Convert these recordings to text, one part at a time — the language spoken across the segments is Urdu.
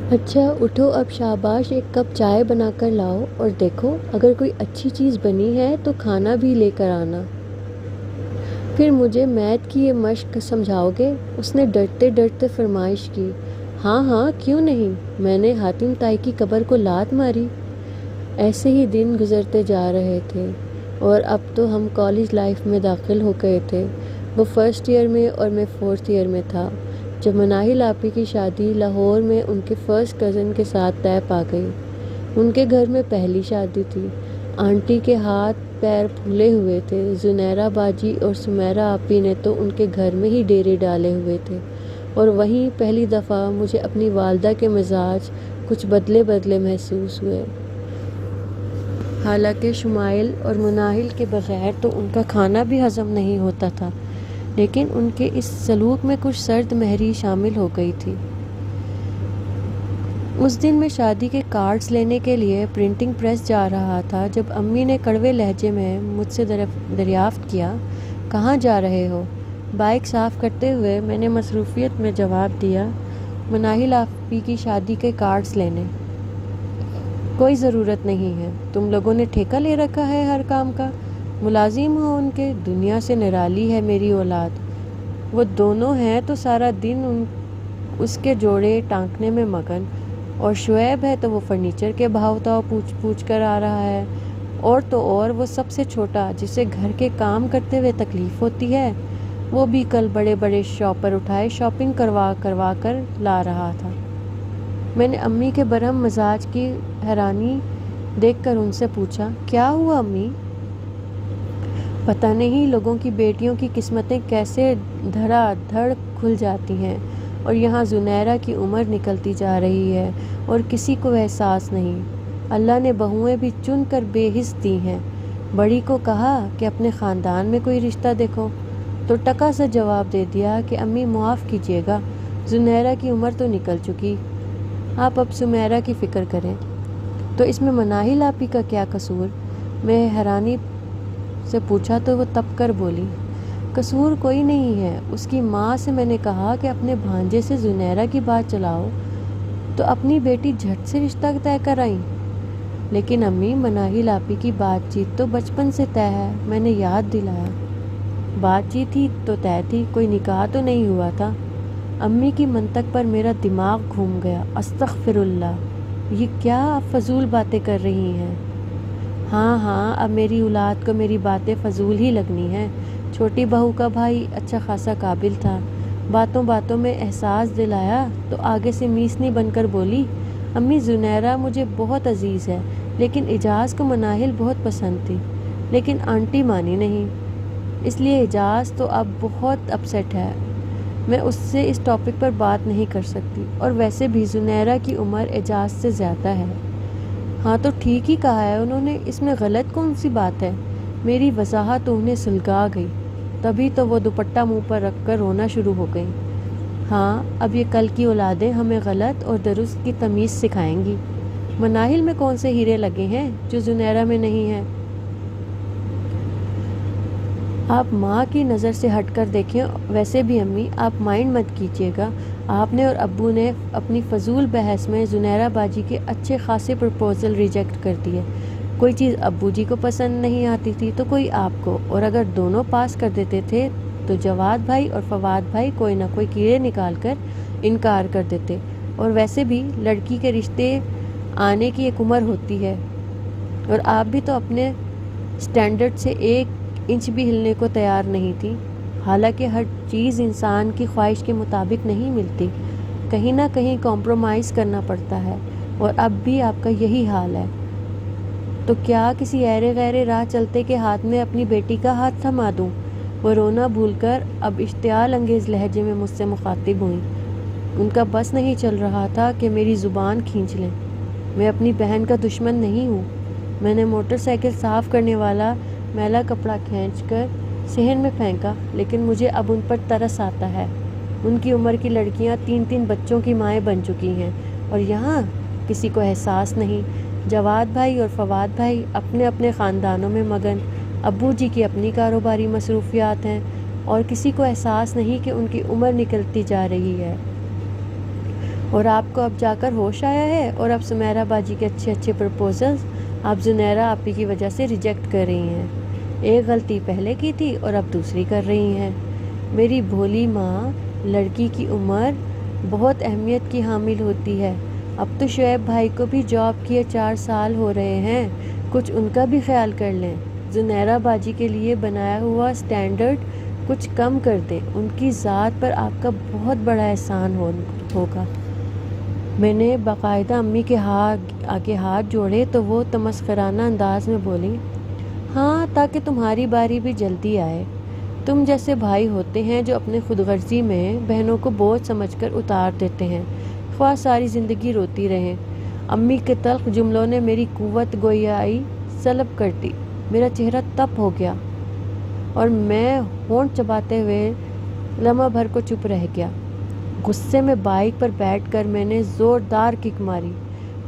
اچھا اٹھو، اب شاباش ایک کپ چائے بنا کر لاؤ، اور دیکھو اگر کوئی اچھی چیز بنی ہے تو کھانا بھی لے کر آنا۔ پھر مجھے میتھ کی یہ مشق سمجھاؤ گے؟ اس نے ڈرتے ڈرتے فرمائش کی۔ ہاں ہاں کیوں نہیں، میں نے حاتم تائی کی قبر کو لات ماری۔ ایسے ہی دن گزرتے جا رہے تھے، اور اب تو ہم کالج لائف میں داخل ہو گئے تھے۔ وہ فرسٹ ایئر میں اور میں فورتھ ایئر میں تھا جب مناہل آپی کی شادی لاہور میں ان کے فرسٹ کزن کے ساتھ طے پا گئی۔ ان کے گھر میں پہلی شادی تھی۔ آنٹی کے ہاتھ پیر پھولے ہوئے تھے۔ زنیرہ باجی اور سمیرہ آپی نے تو ان کے گھر میں ہی ڈیرے ڈالے ہوئے تھے، اور وہیں پہلی دفعہ مجھے اپنی والدہ کے مزاج کچھ بدلے بدلے محسوس ہوئے۔ حالانکہ شمائل اور مناہل کے بغیر تو ان کا کھانا بھی ہضم نہیں ہوتا تھا، لیکن ان کے اس سلوک میں کچھ سرد مہری شامل ہو گئی تھی۔ اس دن میں شادی کے کارڈز لینے کے لیے پرنٹنگ پریس جا رہا تھا جب امی نے کڑوے لہجے میں مجھ سے دریافت کیا، کہاں جا رہے ہو؟ بائک صاف کرتے ہوئے میں نے مصروفیت میں جواب دیا، مناہل آپی کی شادی کے کارڈز لینے۔ کوئی ضرورت نہیں ہے، تم لوگوں نے ٹھیکہ لے رکھا ہے ہر کام کا، ملازم ہو ان کے، دنیا سے نرالی ہے میری اولاد۔ وہ دونوں ہیں تو سارا دن اس کے جوڑے ٹانکنے میں مگن، اور شعیب ہے تو وہ فرنیچر کے بھاؤ تاؤ پوچھ پوچھ کر آ رہا ہے، اور تو اور وہ سب سے چھوٹا جسے گھر کے کام کرتے ہوئے تکلیف ہوتی ہے، وہ بھی کل بڑے بڑے شاپر اٹھائے شاپنگ کروا کر لا رہا تھا۔ میں نے امی کے برہم مزاج کی حیرانی دیکھ کر ان سے پوچھا، کیا ہوا امی؟ پتہ نہیں لوگوں کی بیٹیوں کی قسمتیں کیسے دھڑا دھڑ کھل جاتی ہیں، اور یہاں زنیرہ کی عمر نکلتی جا رہی ہے اور کسی کو احساس نہیں۔ اللہ نے بہوئیں بھی چن کر بے حس دی ہیں۔ بڑی کو کہا کہ اپنے خاندان میں کوئی رشتہ دیکھو، تو ٹکا سا جواب دے دیا کہ امی معاف کیجیے گا، زنیرہ کی عمر تو نکل چکی، آپ اب سمیرہ کی فکر کریں۔ تو اس میں مناہل آپی کا کیا قصور؟ میں حیرانی سے پوچھا تو وہ تپ کر بولی، قصور کوئی نہیں ہے، اس کی ماں سے میں نے کہا کہ اپنے بھانجے سے زنیرہ کی بات چلاؤ، تو اپنی بیٹی جھٹ سے رشتہ طے کر آئیں۔ لیکن امی، مناہل آپی کی بات چیت تو بچپن سے طے ہے، میں نے یاد دلایا۔ بات چیت ہی تو طے تھی، کوئی نکاح تو نہیں ہوا تھا۔ امی کی منطق پر میرا دماغ گھوم گیا۔ استغفر اللہ، یہ کیا آپ فضول باتیں کر رہی ہیں؟ ہاں اب میری اولاد کو میری باتیں فضول ہی لگنی ہیں۔ چھوٹی بہو کا بھائی اچھا خاصا قابل تھا، باتوں باتوں میں احساس دلایا تو آگے سے میسنی بن کر بولی، امی زنیرہ مجھے بہت عزیز ہے، لیکن اعجاز کو مناہل بہت پسند تھی، لیکن آنٹی مانی نہیں، اس لیے اعجاز تو اب بہت اپسیٹ ہے، میں اس سے اس ٹاپک پر بات نہیں کر سکتی، اور ویسے بھی زنیرہ کی عمر اعجاز سے زیادہ ہے۔ ہاں تو ٹھیک ہی کہا ہے انہوں نے، اس میں غلط کون سی بات ہے؟ میری وضاحت تو انہیں سلگا گئی، تبھی تو وہ دوپٹہ منہ پر رکھ کر رونا شروع ہو گئیں۔ ہاں اب یہ کل کی اولادیں ہمیں غلط اور درست کی تمیز سکھائیں گی۔ مناہل میں کون سے ہیرے لگے ہیں جو زنیرہ میں نہیں ہیں؟ آپ ماں کی نظر سے ہٹ کر دیکھیں، ویسے بھی امی آپ مائنڈ مت کیجیے گا، آپ نے اور ابو نے اپنی فضول بحث میں زنیرہ باجی کے اچھے خاصے پرپوزل ریجیکٹ کر دیے۔ کوئی چیز ابو جی کو پسند نہیں آتی تھی تو کوئی آپ کو، اور اگر دونوں پاس کر دیتے تھے تو جواد بھائی اور فواد بھائی کوئی نہ کوئی کیڑے نکال کر انکار کر دیتے، اور ویسے بھی لڑکی کے رشتے آنے کی ایک عمر ہوتی ہے، اور آپ بھی تو اپنے سٹینڈرڈ سے 1 انچ بھی ہلنے کو تیار نہیں تھی۔ حالانکہ ہر چیز انسان کی خواہش کے مطابق نہیں ملتی، کہیں نہ کہیں کمپرومائز کرنا پڑتا ہے، اور اب بھی آپ کا یہی حال ہے۔ تو کیا کسی ایرے غیرے راہ چلتے کے ہاتھ میں اپنی بیٹی کا ہاتھ تھما دوں؟ وہ رونا بھول کر اب اشتعال انگیز لہجے میں مجھ سے مخاطب ہوئیں۔ ان کا بس نہیں چل رہا تھا کہ میری زبان کھینچ لیں۔ میں اپنی بہن کا دشمن نہیں ہوں۔ میں نے موٹر سائیکل صاف کرنے والا میلا کپڑا کھینچ کر صحن میں پھینکا، لیکن مجھے اب ان پر ترس آتا ہے۔ ان کی عمر کی لڑکیاں 3 بچوں کی مائیں بن چکی ہیں، اور یہاں کسی کو احساس نہیں۔ جواد بھائی اور فواد بھائی اپنے اپنے خاندانوں میں مگن، ابو جی کی اپنی کاروباری مصروفیات ہیں، اور کسی کو احساس نہیں کہ ان کی عمر نکلتی جا رہی ہے۔ اور آپ کو اب جا کر ہوش آیا ہے اور اب سمیرہ باجی کے اچھے اچھے پرپوزلز آپ زنیرہ آپی کی وجہ سے ریجیکٹ کر رہی ہیں۔ ایک غلطی پہلے کی تھی اور اب دوسری کر رہی ہیں۔ میری بھولی ماں، لڑکی کی عمر بہت اہمیت کی حامل ہوتی ہے۔ اب تو شعیب بھائی کو بھی جاب کیے 4 سال ہو رہے ہیں، کچھ ان کا بھی خیال کر لیں۔ زنیرہ باجی کے لیے بنایا ہوا اسٹینڈرڈ کچھ کم کر دیں، ان کی ذات پر آپ کا بہت بڑا احسان ہوگا۔ میں نے باقاعدہ امی کے آگے ہاتھ جوڑے تو وہ تمسخرانہ انداز میں بولی، ہاں تاکہ تمہاری باری بھی جلدی آئے۔ تم جیسے بھائی ہوتے ہیں جو اپنے خود غرضی میں بہنوں کو بوجھ سمجھ کر اتار دیتے ہیں، خواہ ساری زندگی روتی رہیں۔ امی کے تلخ جملوں نے میری قوت گویائی سلب کر دی۔ میرا چہرہ تپ ہو گیا اور میں ہونٹ چباتے ہوئے لمحہ بھر کو چپ رہ گیا۔ غصے میں بائک پر بیٹھ کر میں نے زوردار کک ماری۔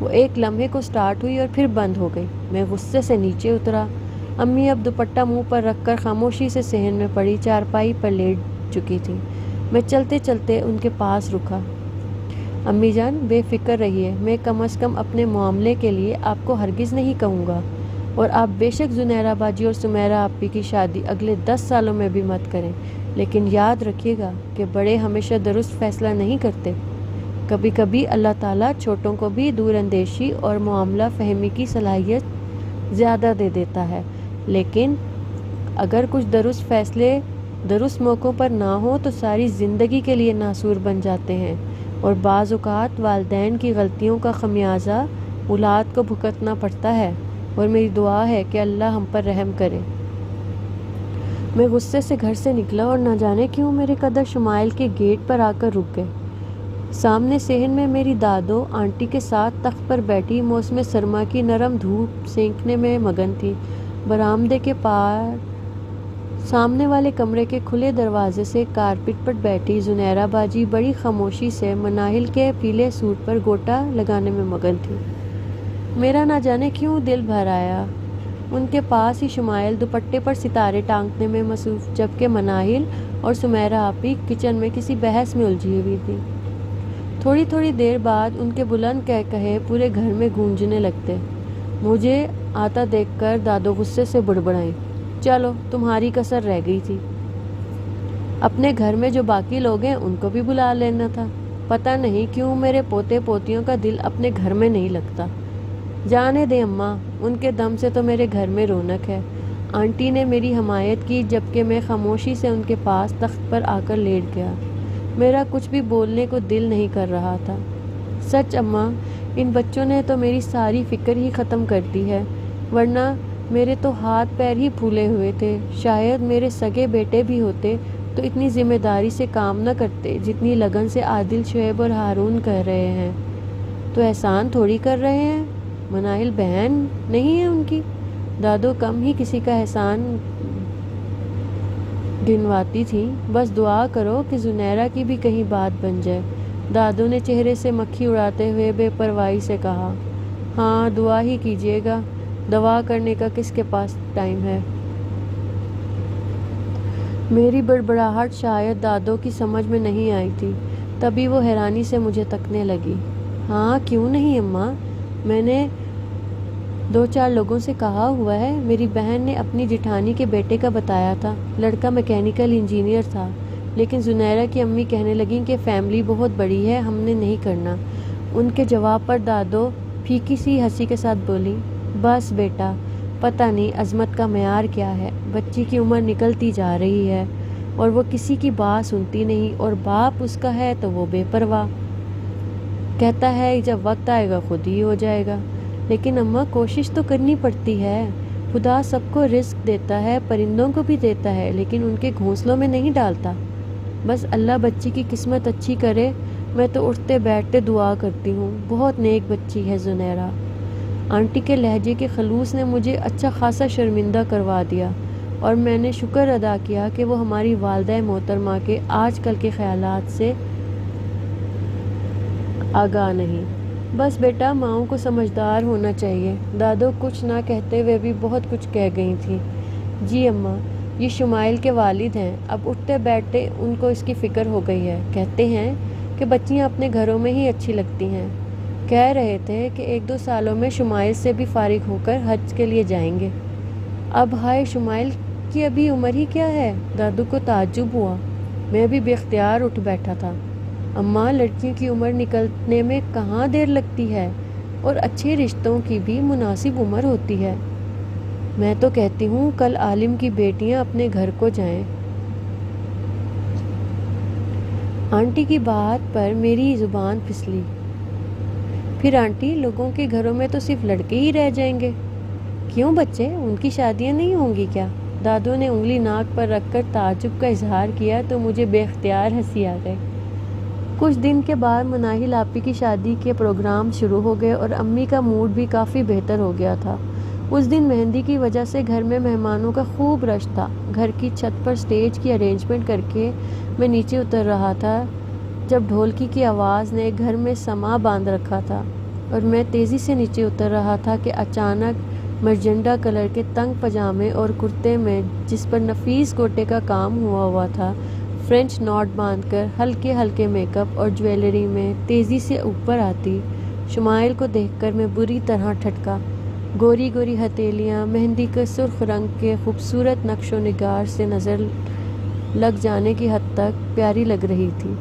وہ ایک لمحے کو سٹارٹ ہوئی اور پھر بند ہو گئی۔ میں غصے سے نیچے اترا۔ امی اب دوپٹہ منہ پر رکھ کر خاموشی سے صحن میں پڑی چارپائی پر لیٹ چکی تھی۔ میں چلتے چلتے ان کے پاس رکا۔ امی جان بے فکر رہیے، میں کم از کم اپنے معاملے کے لیے آپ کو ہرگز نہیں کہوں گا، اور آپ بے شک زنیرہ باجی اور سمیرہ آپی کی شادی اگلے 10 سالوں میں بھی مت کریں، لیکن یاد رکھیے گا کہ بڑے ہمیشہ درست فیصلہ نہیں کرتے۔ کبھی کبھی اللہ تعالیٰ چھوٹوں کو بھی دور اندیشی اور معاملہ فہمی کی صلاحیت زیادہ دے دیتا ہے، لیکن اگر کچھ درست فیصلے درست موقعوں پر نہ ہوں تو ساری زندگی کے لیے ناسور بن جاتے ہیں، اور بعض اوقات والدین کی غلطیوں کا خمیازہ اولاد کو بھگتنا پڑتا ہے، اور میری دعا ہے کہ اللہ ہم پر رحم کرے۔ میں غصے سے گھر سے نکلا اور نہ جانے کیوں میرے قدم شمائل کے گیٹ پر آ کر رک گئے۔ سامنے صحن میں میری دادو آنٹی کے ساتھ تخت پر بیٹھی موسم سرما کی نرم دھوپ سینکنے میں مگن تھی۔ برآمدے کے پار سامنے والے کمرے کے کھلے دروازے سے کارپٹ پر بیٹھی زنیرہ باجی بڑی خاموشی سے مناہل کے پیلے سوٹ پر گوٹا لگانے میں مگن تھی۔ میرا نہ جانے کیوں دل بھر آیا۔ ان کے پاس ہی شمائل دوپٹے پر ستارے ٹانگنے میں مصروف، جبکہ مناہل اور سمیرہ آپی کچن میں کسی بحث میں الجھی ہوئی تھی۔ تھوڑی تھوڑی دیر بعد ان کے بلند کہے پورے گھر میں گونجنے لگتے۔ مجھے آتا دیکھ کر دادو غصے سے بڑبڑائیں، چلو تمہاری کسر رہ گئی تھی، اپنے گھر میں جو باقی لوگ ہیں ان کو بھی بلا لینا تھا۔ پتہ نہیں کیوں میرے پوتے پوتیوں کا دل اپنے گھر میں نہیں لگتا۔ جانے دیں اماں، ان کے دم سے تو میرے گھر میں رونق ہے۔ آنٹی نے میری حمایت کی، جبکہ میں خاموشی سے ان کے پاس تخت پر آ کر لیٹ گیا۔ میرا کچھ بھی بولنے کو دل نہیں کر رہا تھا۔ سچ اماں، ان بچوں نے تو میری ساری فکر ہی ختم کر دی ہے، ورنہ میرے تو ہاتھ پیر ہی پھولے ہوئے تھے۔ شاید میرے سگے بیٹے بھی ہوتے تو اتنی ذمہ داری سے کام نہ کرتے جتنی لگن سے عادل، شعیب اور ہارون کر رہے ہیں۔ تو احسان تھوڑی کر رہے ہیں، مناہل بہن نہیں ہے ان کی؟ دادو کم ہی کسی کا احسان گنواتی تھی، بس دعا کرو کہ زنیرہ کی بھی کہیں بات بن جائے۔ دادو نے چہرے سے مکھی اڑاتے ہوئے بے پرواہی سے کہا، ہاں دعا ہی کیجیے گا، دوا کرنے کا کس کے پاس ٹائم ہے۔ میری بڑبڑاہٹ شاید دادو کی سمجھ میں نہیں آئی تھی، تبھی وہ حیرانی سے مجھے تکنے لگی۔ ہاں کیوں نہیں اماں، میں نے 2-4 لوگوں سے کہا ہوا ہے۔ میری بہن نے اپنی جٹھانی کے بیٹے کا بتایا تھا، لڑکا میکینیکل انجینئر تھا، لیکن زنیرہ کی امی کہنے لگیں کہ فیملی بہت بڑی ہے، ہم نے نہیں کرنا۔ ان کے جواب پر دادو پھیکی سی ہنسی کے ساتھ بولی، بس بیٹا، پتہ نہیں عظمت کا معیار کیا ہے، بچی کی عمر نکلتی جا رہی ہے اور وہ کسی کی بات سنتی نہیں، اور باپ اس کا ہے تو وہ بے پرواہ، کہتا ہے جب وقت آئے گا خود ہی ہو جائے گا۔ لیکن اماں کوشش تو کرنی پڑتی ہے، خدا سب کو رزق دیتا ہے، پرندوں کو بھی دیتا ہے، لیکن ان کے گھونسلوں میں نہیں ڈالتا۔ بس اللہ بچی کی قسمت اچھی کرے، میں تو اٹھتے بیٹھتے دعا کرتی ہوں، بہت نیک بچی ہے زنیرہ۔ آنٹی کے لہجے کے خلوص نے مجھے اچھا خاصا شرمندہ کروا دیا، اور میں نے شکر ادا کیا کہ وہ ہماری والدہ محترمہ کے آج کل کے خیالات سے آگاہ نہیں۔ بس بیٹا، ماؤں کو سمجھدار ہونا چاہیے۔ دادو کچھ نہ کہتے ہوئے بھی بہت کچھ کہہ گئی تھیں۔ جی اماں، یہ شمائل کے والد ہیں، اب اٹھتے بیٹھتے ان کو اس کی فکر ہو گئی ہے، کہتے ہیں کہ بچیاں اپنے گھروں میں ہی اچھی لگتی ہیں۔ کہہ رہے تھے کہ 1-2 سالوں میں شمائل سے بھی فارغ ہو کر حج کے لیے جائیں گے۔ اب ہائے، شمائل کی ابھی عمر ہی کیا ہے؟ دادو کو تعجب ہوا۔ میں بھی بے اختیار اٹھ بیٹھا تھا۔ اماں، لڑکیوں کی عمر نکلنے میں کہاں دیر لگتی ہے، اور اچھے رشتوں کی بھی مناسب عمر ہوتی ہے۔ میں تو کہتی ہوں کل عالم کی بیٹیاں اپنے گھر کو جائیں۔ آنٹی کی بات پر میری زبان پھسلی۔ پھر آنٹی، لوگوں کے گھروں میں تو صرف لڑکے ہی رہ جائیں گے۔ کیوں بچے، ان کی شادیاں نہیں ہوں گی کیا؟ دادو نے انگلی ناک پر رکھ کر تعجب کا اظہار کیا تو مجھے بے اختیار ہنسی آ گئی۔ کچھ دن کے بعد مناہل آپی کی شادی کے پروگرام شروع ہو گئے اور امی کا موڈ بھی کافی بہتر ہو گیا تھا۔ اس دن مہندی کی وجہ سے گھر میں مہمانوں کا خوب رش تھا۔ گھر کی چھت پر سٹیج کی ارینجمنٹ کر کے میں نیچے اتر رہا تھا جب ڈھولکی کی آواز نے گھر میں سما باندھ رکھا تھا، اور میں تیزی سے نیچے اتر رہا تھا کہ اچانک مرجنڈا کلر کے تنگ پاجامے اور کرتے میں، جس پر نفیس گوٹے کا کام ہوا تھا، فرینچ ناٹ باندھ کر، ہلکے ہلکے میک اپ اور جویلری میں تیزی سے اوپر آتی شمائل کو دیکھ کر میں بری طرح ٹھٹکا۔ گوری گوری ہتھیلیاں مہندی کے سرخ رنگ کے خوبصورت نقش و نگار سے نظر لگ جانے کی حد تک پیاری لگ رہی تھی۔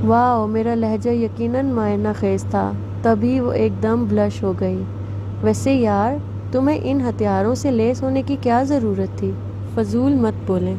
واو، میرا لہجہ یقیناً معائنہ خیز تھا۔ تبھی وہ ایک دم بلش ہو گئی۔ ویسے یار، تمہیں ان ہتھیاروں سے لیس ہونے کی کیا ضرورت تھی؟ فضول مت بولیں۔